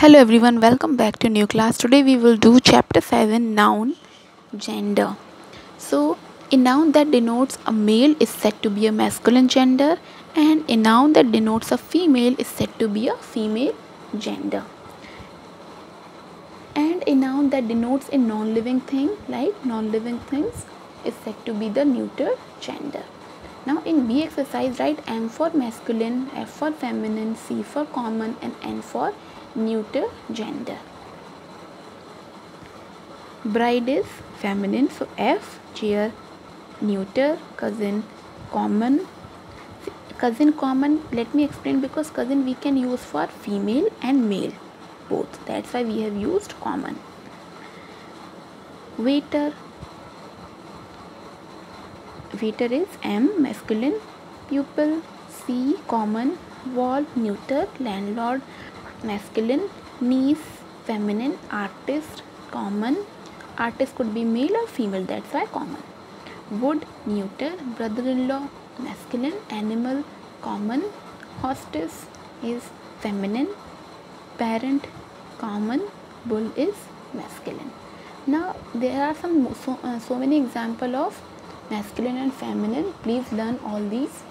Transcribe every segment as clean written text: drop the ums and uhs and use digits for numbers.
Hello everyone, welcome back to new class. Today we will do chapter 7 noun gender. So a noun that denotes a male is said to be a masculine gender and a noun that denotes a female is said to be a female gender. And a noun that denotes a non-living thing like non-living things is said to be the neuter gender. Now in B exercise, write M for masculine, F for feminine, C for common and N for neuter gender. Bride is feminine, so F, chair, neuter, cousin, common. Cousin common, let me explain, because cousin we can use for female and male both, that's why we have used common. Waiter is M, masculine, pupil, C, common, wall, neuter, landlord, masculine, niece, feminine, artist, common. Artist could be male or female, that's why common. Wood, neuter, brother-in-law, masculine, animal, common. Hostess is feminine, parent, common, bull is masculine. Now there are so many examples of masculine and feminine. Please learn all these.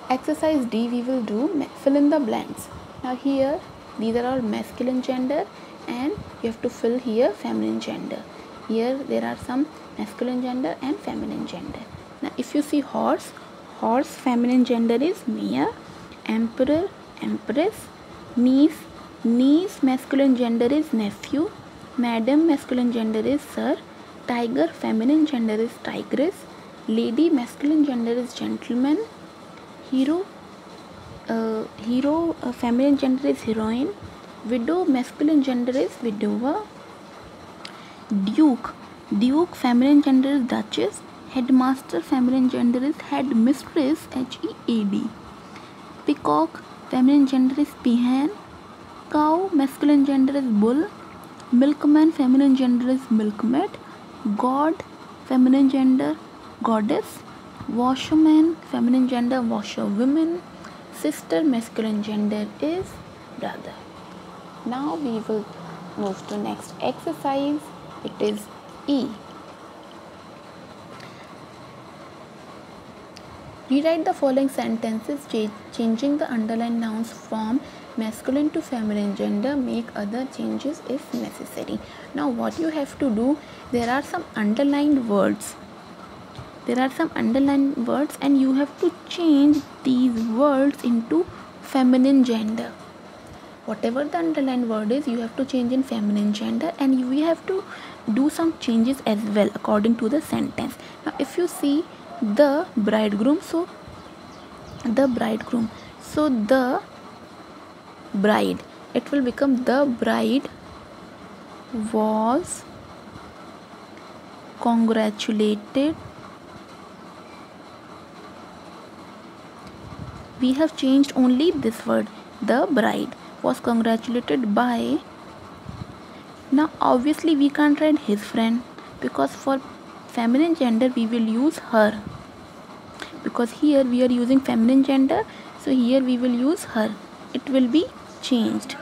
Exercise D we will do fill in the blanks. Now here these are all masculine gender and you have to fill here feminine gender. Here there are some masculine gender and feminine gender. Now if you see horse feminine gender is Mia, emperor, empress, niece masculine gender is nephew, madam masculine gender is sir, tiger feminine gender is tigress, lady masculine gender is gentleman, hero feminine gender is heroine, widow masculine gender is widower, duke feminine gender is duchess, headmaster feminine gender is headmistress, HEAD, peacock feminine gender is peahen, cow masculine gender is bull, milkman feminine gender is milkmaid, god feminine gender goddess, washerman feminine gender washerwoman, sister masculine gender is brother. Now we will move to next exercise. It is E. Rewrite the following sentences changing the underlined nouns from masculine to feminine gender. Make other changes if necessary. Now what you have to do, there are some underlined words and you have to change these words into feminine gender. Whatever the underlined word is, you have to change in feminine gender and we have to do some changes as well according to the sentence. Now if you see the bridegroom, so the bride, it will become the bride was congratulated. We have changed only this word, the bride was congratulated by. Now obviously we can't write his friend because for feminine gender we will use her, because here we are using feminine gender, so here we will use her. It will be changed,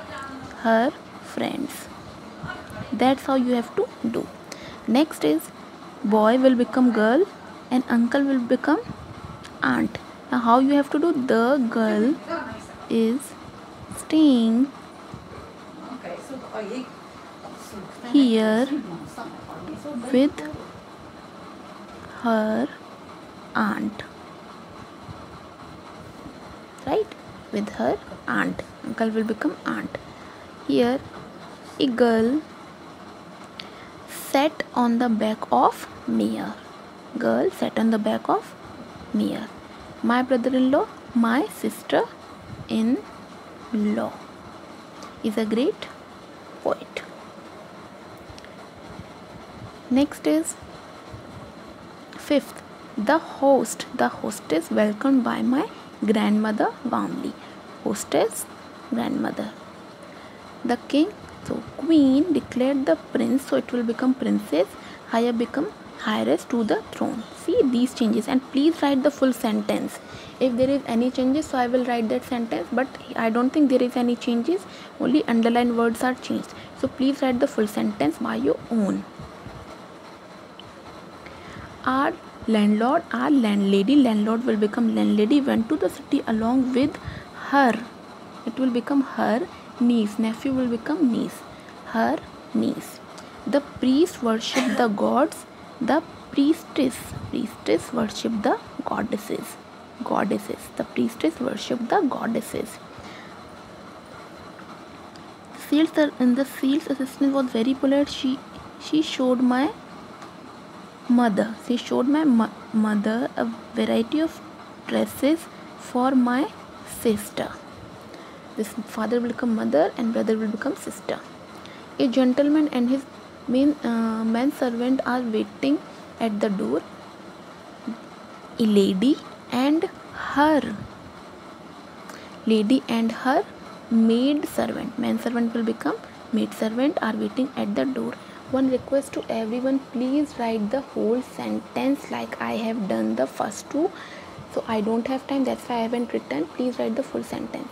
her friends. That's how you have to do. Next is boy will become girl and uncle will become aunt. Now how you have to do, the girl is staying here with her aunt, right? With her aunt, uncle will become aunt. Here a girl sat on the back of Mia. Girl sat on the back of Mia. My brother-in-law, my sister-in-law is a great poet. Next is fifth, the hostess welcomed by my grandmother warmly. Hostess, grandmother. The king, so queen declared the prince, so it will become princess. Higher become heiress to the throne. See these changes, and please write the full sentence. If there is any changes, so I will write that sentence, but I don't think there is any changes, only underlined words are changed. So please write the full sentence by your own. Our landlord, our landlady, landlord will become landlady, went to the city along with her. It will become her niece. Nephew will become niece. Her niece. The priest worship the gods. The priestess worship the goddesses. The priestess worship the goddesses. The sales assistant was very polite. She showed my mother. She showed my mother a variety of dresses for my sister. This father will become mother and brother will become sister. A gentleman and his man servant are waiting at the door. A lady and her maid servant, man servant will become maid servant, are waiting at the door. One request to everyone, please write the whole sentence like I have done the first two. So I don't have time, that's why I haven't written. Please write the full sentence.